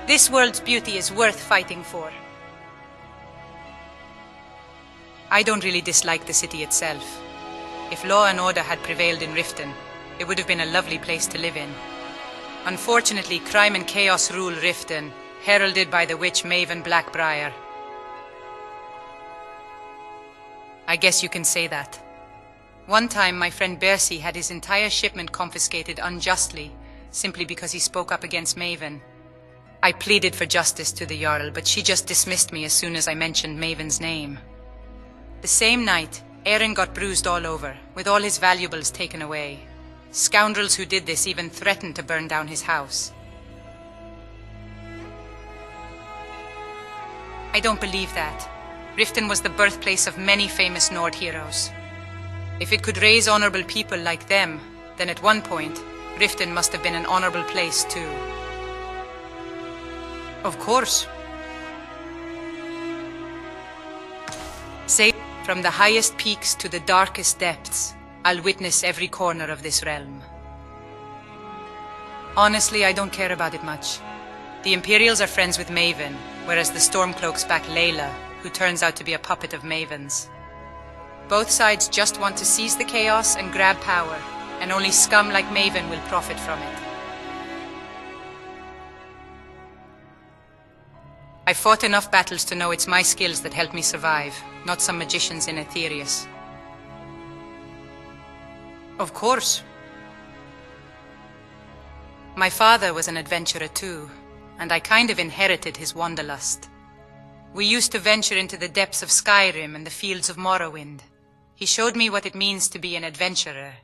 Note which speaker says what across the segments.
Speaker 1: This world's beauty is worth fighting for. I don't really dislike the city itself. If law and order had prevailed in Riften, it would have been a lovely place to live in. Unfortunately, crime and chaos rule Riften, heralded by the witch Maven Blackbriar. I guess you can say that. One time, my friend Bercy had his entire shipment confiscated unjustly, simply because he spoke up against Maven. I pleaded for justice to the Jarl, but she just dismissed me as soon as I mentioned Maven's name. The same night, Aaron got bruised all over, with all his valuables taken away. Scoundrels who did this even threatened to burn down his house. I don't believe that. Riften was the birthplace of many famous Nord heroes. If it could raise honorable people like them, then at one point, Riften must have been an honorable place too. Of course. Say, from the highest peaks to the darkest depths, I'll witness every corner of this realm. Honestly, I don't care about it much. The Imperials are friends with Maven, whereas the Stormcloaks back Layla, who turns out to be a puppet of Maven's. Both sides just want to seize the chaos and grab power, and only scum like Maven will profit from it. I've fought enough battles to know it's my skills that help me survive, not some magicians in Aetherius. Of course. My father was an adventurer too, and I kind of inherited his wanderlust. We used to venture into the depths of Skyrim and the fields of Morrowind. He showed me what it means to be an adventurer.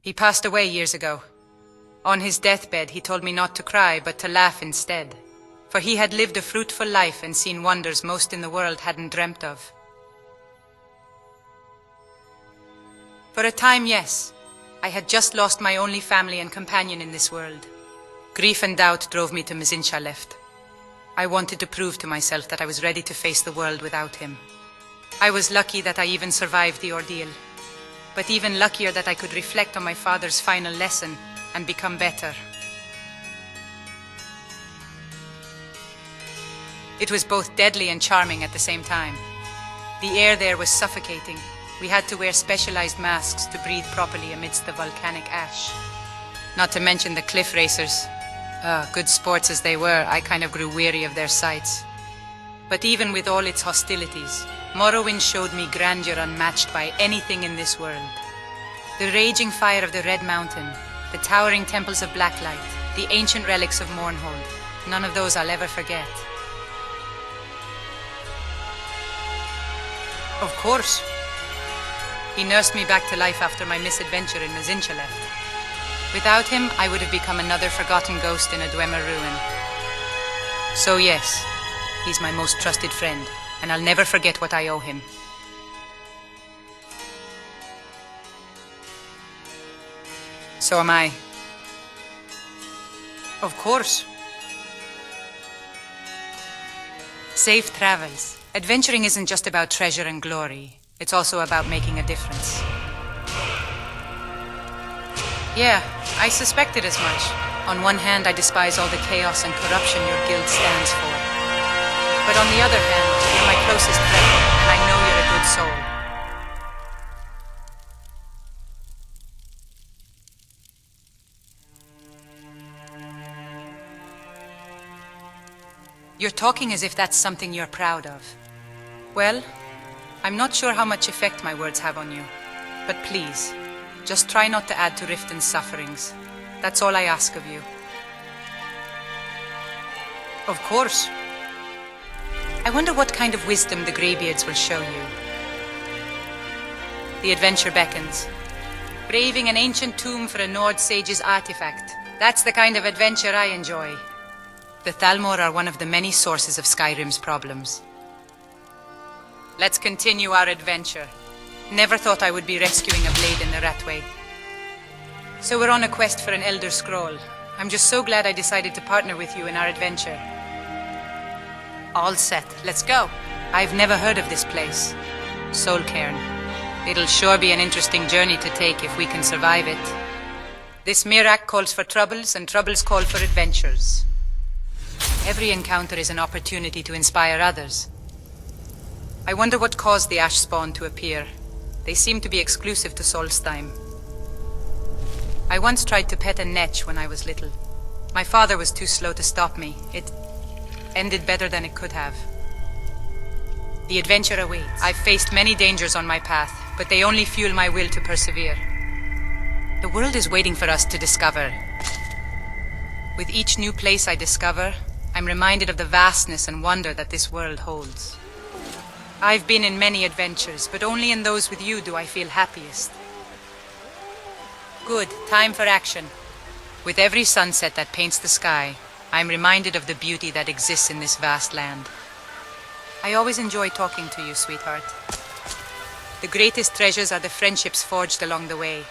Speaker 1: He passed away years ago. On his deathbed, he told me not to cry, but to laugh instead. For he had lived a fruitful life and seen wonders most in the world hadn't dreamt of. For a time, yes. I had just lost my only family and companion in this world. Grief and doubt drove me to Mjoll. I wanted to prove to myself that I was ready to face the world without him. I was lucky that I even survived the ordeal. But even luckier that I could reflect on my father's final lesson and become better. It was both deadly and charming at the same time. The air there was suffocating. We had to wear specialized masks to breathe properly amidst the volcanic ash. Not to mention the cliff racers. Good sports as they were, I kind of grew weary of their sights. But even with all its hostilities, Morrowind showed me grandeur unmatched by anything in this world. The raging fire of the Red Mountain, the towering temples of Blacklight, the ancient relics of Mournhold, none of those I'll ever forget. Of course. He nursed me back to life after my misadventure in Mjoll. Without him, I would have become another forgotten ghost in a Dwemer ruin. So yes, he's my most trusted friend, and I'll never forget what I owe him. So am I. Of course. Safe travels. Adventuring isn't just about treasure and glory. It's also about making a difference. Yeah, I suspected as much. On one hand, I despise all the chaos and corruption your guild stands for. But on the other hand, you're my closest friend, and I know you're a good soul. You're talking as if that's something you're proud of. Well, I'm not sure how much effect my words have on you. But please, just try not to add to Riften's sufferings. That's all I ask of you. Of course. I wonder what kind of wisdom the Greybeards will show you. The adventure beckons. Braving an ancient tomb for a Nord sage's artifact. That's the kind of adventure I enjoy. The Thalmor are one of the many sources of Skyrim's problems. Let's continue our adventure. Never thought I would be rescuing a blade in the Ratway. So we're on a quest for an Elder Scroll. I'm just so glad I decided to partner with you in our adventure. All set. Let's go. I've never heard of this place. Soulcairn. It'll sure be an interesting journey to take if we can survive it. This mere act calls for troubles, and troubles call for adventures. Every encounter is an opportunity to inspire others. I wonder what caused the ash spawn to appear. They seem to be exclusive to Solstheim. I once tried to pet a netch when I was little. My father was too slow to stop me. It ended better than it could have. The adventure awaits. I've faced many dangers on my path, but they only fuel my will to persevere. The world is waiting for us to discover. With each new place I discover, I'm reminded of the vastness and wonder that this world holds. I've been in many adventures, but only in those with you do I feel happiest. Good, time for action. With every sunset that paints the sky, I'm reminded of the beauty that exists in this vast land. I always enjoy talking to you, sweetheart. The greatest treasures are the friendships forged along the way.